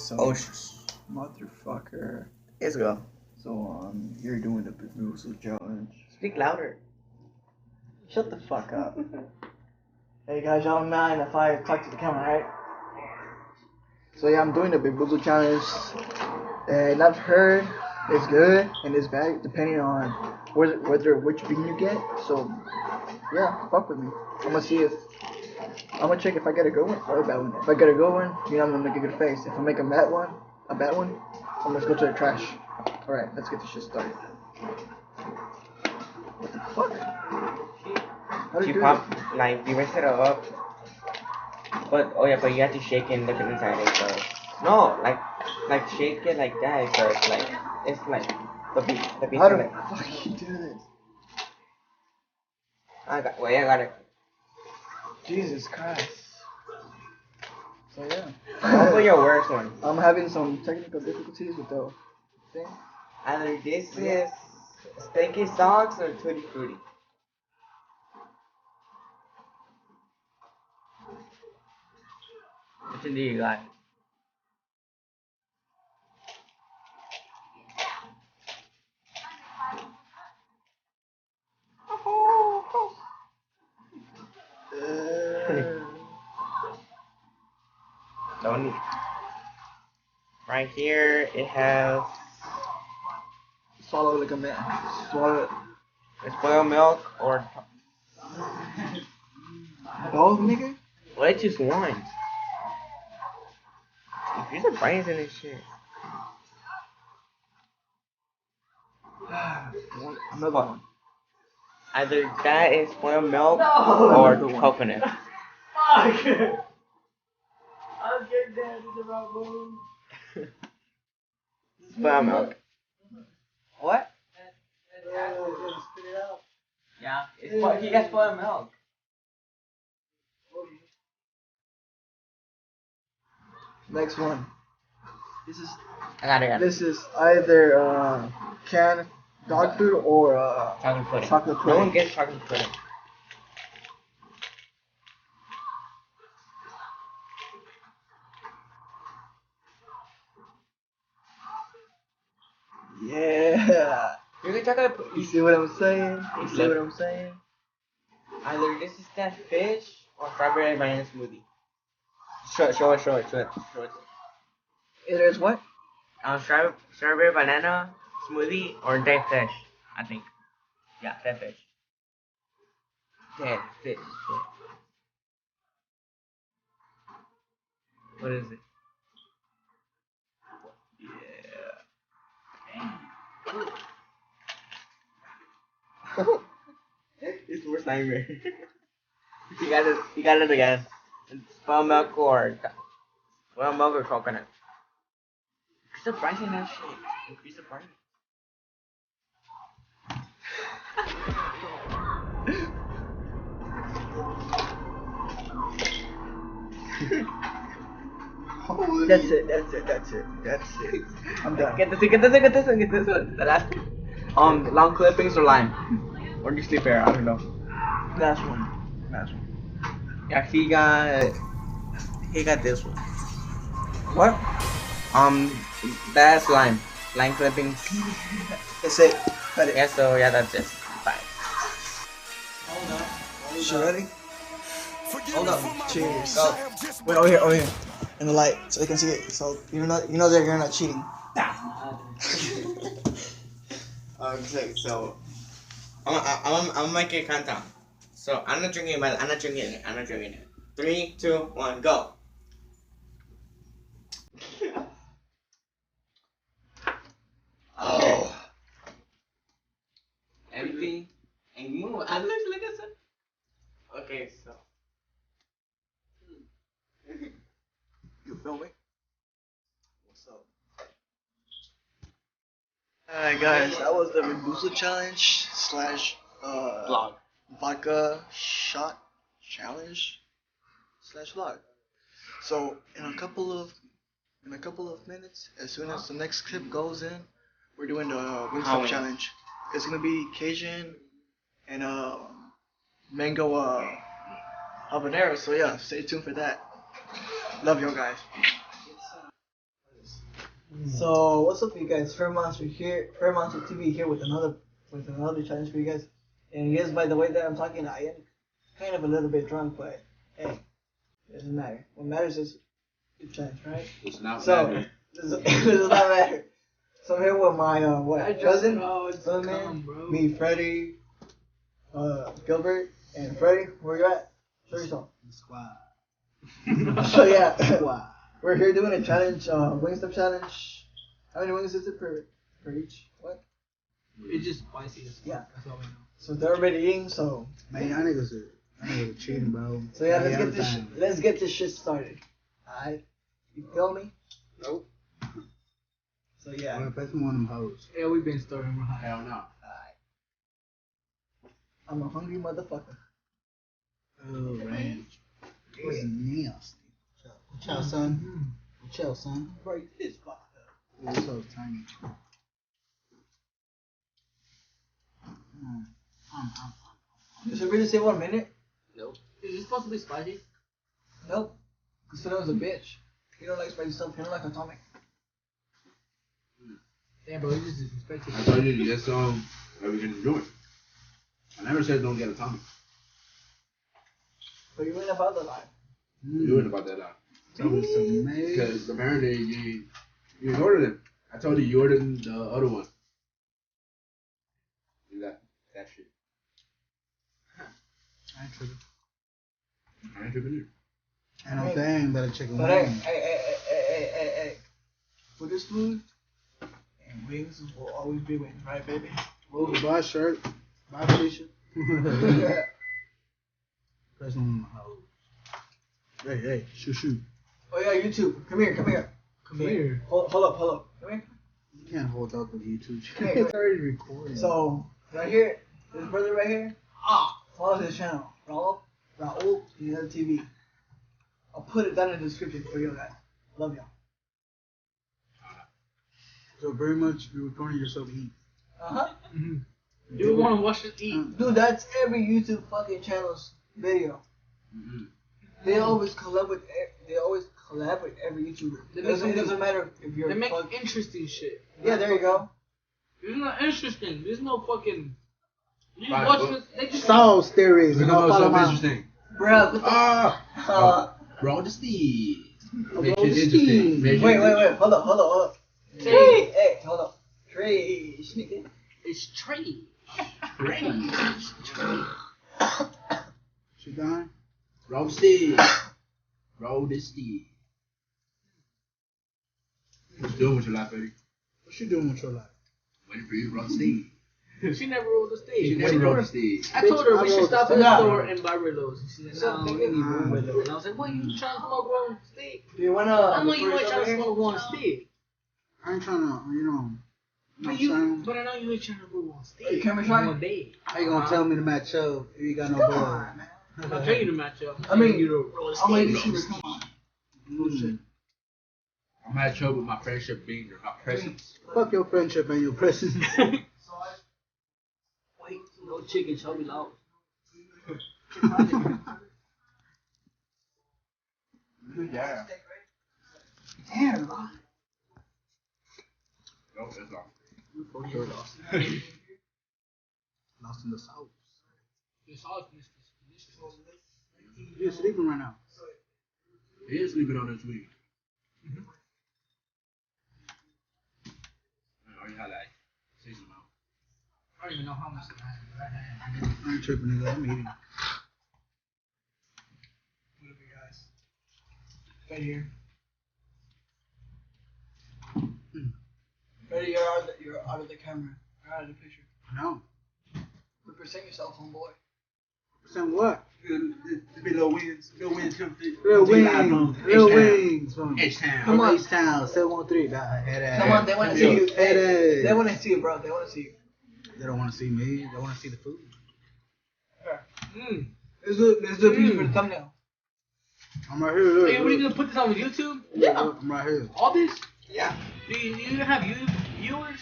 so motherfucker. Let's go. So you're doing the Bamboozle challenge. Speak louder. Shut the fuck up. Hey guys, y'all don't mind if I talk to the camera, right? So yeah, I'm doing the Bamboozle challenge, and I've heard it's good and it's bad depending on which bean you get. So yeah, fuck with me. I'm gonna check if I get a good one or a bad one. If I get a good one, you know I'm gonna make a good face. If I make a bad one, I'm gonna go to the trash. All right, let's get this shit started. What the fuck? How do you do pop, like, you mix it up. But, oh yeah, but you have to shake it and look inside it first. No, like shake it like that, so it's like, the beat. How the fuck you do this? I got it. Jesus Christ. So yeah. What was your worst one? I'm having some technical difficulties with the thing. Either this is Stinky Socks or Tutti Frutti. Which one do you got? Don't need. Right here, it has Swallow like a man. Swallow it. it's boiled milk or Both, nigga? well, it's just one. If you're surprised in this shit. Another one. Either that is boiled milk or coconut. Fuck! I was getting down to the wrong boom. Boiled milk. What? Spit it out. Yeah, he got boiled milk. Next one. I got it. This is either canned dog food or Chocolate pudding. chocolate pudding. No one gets chocolate pudding. Yeah. You get chocolate pudding. You see what I'm saying? You see what I'm saying? Either this is that fish or strawberry banana smoothie. Show it. It is what? Strawberry banana smoothie or dead fish, I think. Yeah, dead fish. Dead fish. Shit. What is it? Yeah. It's worst nightmare. You got it again. It's spoiled milk or coconut. Increase the price in that shit. Increase the price. That's it. I'm done. Get this one. The last one. Long clippings or lime? Or do you sleep air? I don't know. Last one. Yeah, he got this one. What? That's lime. Lime clippings. That's it. Cut it. Yeah, so yeah, that's it. Bye. You ready? Hold up. Cheers. Go. Wait, over here. In the light, so they can see it. So you know that you're not cheating. Okay, so I'm gonna make a countdown. So I'm not drinking it. 3, 2, 1, go. Oh. Empty and move. I look like I said. Okay, so. You filming? What's up? Alright guys, that was the Bamboozle challenge / Vlog. vodka shot challenge / vlog. So in a couple of minutes, as soon as the next clip goes in, we're doing the Wingstop challenge. It's gonna be Cajun and mango habanero. So yeah, stay tuned for that. Love you guys. So what's up, you guys? Fair Monster here. Fair Monster TV here with another challenge for you guys. And yes, by the way that I'm talking, I am kind of a little bit drunk, but hey, it doesn't matter. What matters is the challenge, right? It's not So matter. it does not matter. So I'm here with my cousin, Come, me, Freddie, Gilbert, and Freddie. Where you at? Show yourself. Squad. So yeah, Squad. we're here doing a challenge, Wingstop challenge. How many wings is it per each? What? It's just spicy as fuck. Yeah. That's all we know. So they're already eating. So Man, y'all niggas are cheating, bro. so yeah, let's Every get this time. let's get this shit started. Alright, you feel me? Nope. So yeah. I'm gonna put some on them hoes. Yeah, we've been starting real high. Hell no. Alright. I'm a hungry motherfucker. Oh, ranch. It's nasty. Watch out, son. Watch out, son. Bro, this fucked up. It's so tiny. Does it really say 1 minute? Nope. Is it supposed to be spicy? Nope. This fella was a bitch. He don't like spicy stuff. He don't like atomic. Damn, bro, you just disrespected I told you that's that we can do it. I never said don't get a tummy. But you went about the line. You were about that now. Tell me some made. Because apparently you ordered it. I told you you ordered the other one. You got that shit. I ain't tripping. I ain't tripping either. Ain't no thing but a chicken But hey, wing. hey. For this food, and wings will always be wings, right, baby? Oh, buy a shirt. Buy Felicia. Press on my hoes. Hey, shoot. Oh yeah, YouTube. Come here. Come here. Hold up. Come here. You can't hold out the YouTube. Hey, It's already recording. So right here, this brother right here. Follow his channel, Raul TV. I'll put it down in the description for you guys. Love y'all. So very much you're recording yourself eat. You want to watch us eat? Dude, that's every YouTube fucking channel's video. Mm-hmm. They always collab with every YouTuber. They It make doesn't matter if you're They make fuck- interesting shit. Yeah, there you go. It's not interesting. There's no fucking. You Right, watch but- this. They just. Sauce theories. Look And I'll at follow something my interesting. Bruh, what the Roll the steed. Roll Make the shit interesting. steed. Make shit Wait, interesting. hold up. Hey. Hey, hold up. Trash, nigga. It's trade. She done? Roll the steed. Roll the steed. What you doing with your life, Eddie? What she doing with your life? Waiting for you to roll the steed. She never rolled the She stage. never rolled the steed. I told her Bitch, we I should rolled stop the at the steak. store and buy Rillos. She said, So, no, we nigga, need one Rillo. And I was like, what, you trying to smoke one steak? Do you wanna? I know you ain't trying to smoke one stick. I ain't trying to, But I know you ain't trying to roll one Are you stick. camera shy? One day. How you gonna tell me to match up if you got no Come boy? on, man. I'm not telling you to match up. I mean, you to roll a I'm a stick. YouTuber. Come on. I'm at trouble with my friendship being there, my presence. Fuck your friendship and your presence. Wait, no chicken, shall be loud. Yeah. Damn. No, that's not. You're lost. Lost in the sauce. It's all delicious. You're sleeping right now. He is sleeping on this week. Oh, you had like 6 months. I don't even know how much I have. I ain't tripping, nigga. I'm eating. What up, you guys? Right here. Ready? You're out of the camera. You're out of the picture. No. Represent yourself, homeboy. Percent what? It'd be little wings. Little wings come through. Real wings. Real wings from H-Town. Come on. H-Town, 713. Head ass. Come on, they want to see you. Head Hey, ass. they want to see you, bro. They want to see you. They don't want to see me. They want to see the food. Let's do a picture for the thumbnail. I'm right here. Look, Hey, what are you look. gonna put this on YouTube? Yeah. I'm right here. All this? Yeah. Do you have viewers?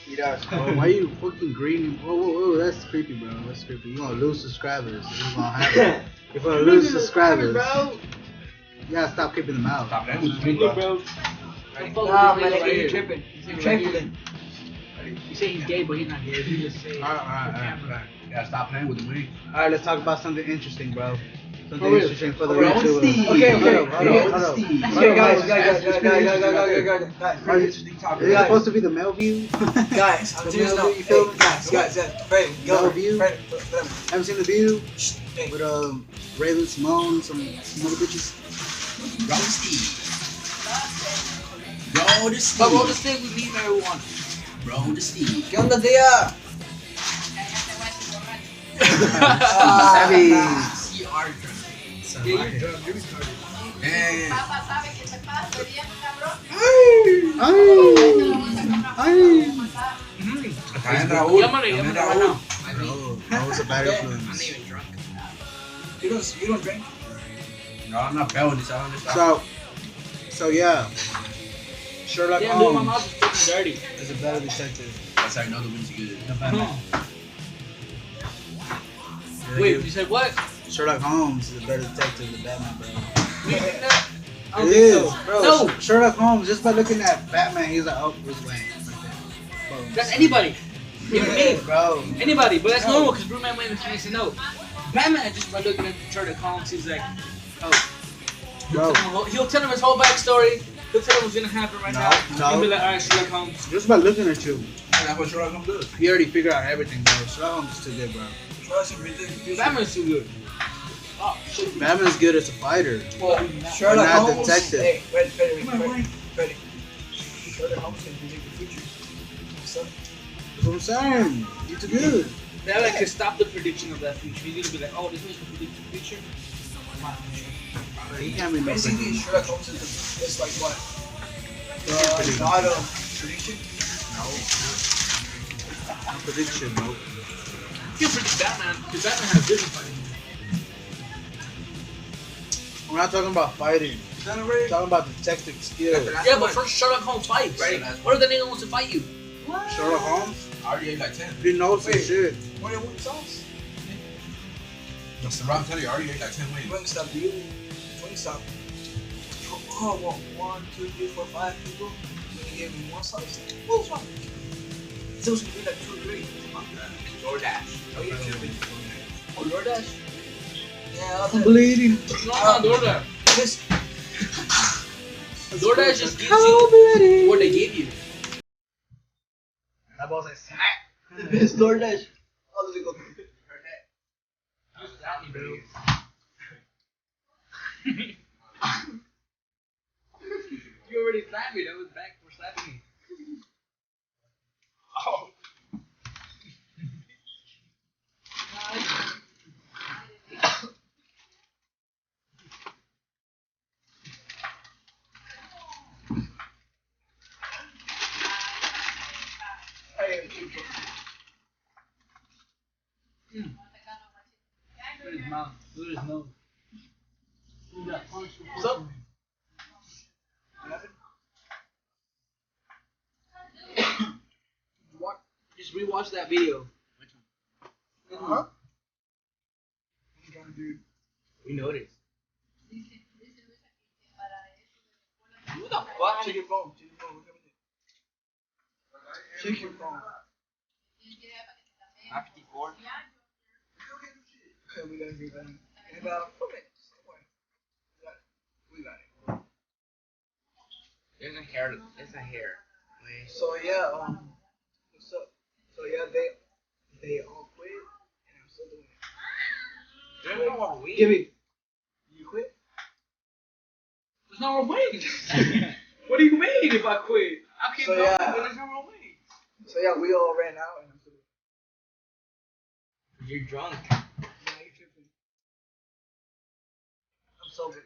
He does. Bro, why you fucking greeting? Whoa, that's creepy, bro. That's creepy. You gonna lose subscribers. You're gonna have it. You're gonna lose subscribers. Bro. You gotta stop keeping them out. Stop that with me, bro. Nah, man, nigga, you tripping. You tripping. You say he's gay, but he's not gay. You just say. Alright. You gotta stop playing with the wing. Alright, let's talk about something interesting, bro. Something For real. interesting for the For real. YouTubers. Okay. Hold up. Okay, guys. Is it supposed to be the male view? Guys, The serious male note. view, you feel me? Guys, Freddy, Male go. view? Freddy, Haven't seen the view hey. with Raven Simone, some other bitches. Bro, the Steve. Bro, this thing we leave everyone. Bro, the Steve. ¿Qué onda, tía? Savage. You are drunk. Damn. Papá sabe que te pasa bebiendo, cabrón. Ay. También Raúl. Llámale También right Raúl. now. No, that was a bad I'm not influence. even drunk. You don't drink? No, I'm not pedo ni saben dónde está. So yeah. Sherlock Yeah, dude, my Holmes mouth is fucking dirty. is a better detective. That's how you know the wing's good. Wait, you said what? Sherlock Holmes is a better detective than Batman, bro. You think that? I don't It think is, so. bro. No, Sherlock Holmes, just by looking at Batman, he's like, oh, Bruce Wayne. Boom. that's anybody. Even me. Bro. Anybody, but that's normal because Bruce Wayne makes it know. Batman, just by looking at Sherlock Holmes, he's like, oh. Bro. He'll tell him his whole backstory. He'll tell him what's gonna happen right now. No. He'll be like, alright, Sherlock Holmes. Just by looking at you, That's what Sherlock Holmes does. he already figured out everything, bro. Sherlock Holmes is too good, bro. Batman's too good. Batman's good as a fighter. Sherlock not Holmes. detective. Hey, Freddy. Sherlock Holmes can predict the future. So, That's what I'm saying. He's too good. Batman can stop the prediction of that future. He's gonna be like, oh, this one's gonna predict the future. My future. He can't be no basically, prediction. Sherlock Holmes is like what? predict. God of prediction? No prediction, bro. You can predict Batman because Batman has vision fighting. We're not talking about fighting. Is We're talking about detective skill. Yeah, but first Sherlock Holmes fights. Right. What if the nigga wants to fight you? Sherlock Holmes, I already ate like 10. he knows some Wait. shit. What do you want sauce? Bro, I'm telling you, I already ate like 10 wings. Wingstop, do you? Wingstop. Oh, well, 1, 2, 3, 4, 5 people. You gave me one sauce. What's wrong? It's supposed to be like 2 or 3. DoorDash. Oh, you're tripping. Oh, DoorDash? Yeah, I'll I'm bleeding. No, not DoorDash. This. DoorDash just gives you what they give you. That boy said, snap. This DoorDash. Oh, let me go. You already slapped me. That was back for slapping me. Oh. Look at his mouth. Look at his nose. What's up? Just rewatch that video. Huh? We noticed. Who the fuck? Check your phone. Check your phone. 54. Okay, we gotta do that. In about 4 minutes. Don't worry. We got it. There's a hair. There's a hair. Wait. So yeah, what's up? So yeah, they all quit, and I'm still doing it. There's no more weed. Give me. You quit? There's no more weed. What do you mean if I quit? I'll keep So, going, yeah. but there's no more weed. So yeah, we all ran out, and I'm still doing it. You're drunk. Yeah, you tripping. I'm sober.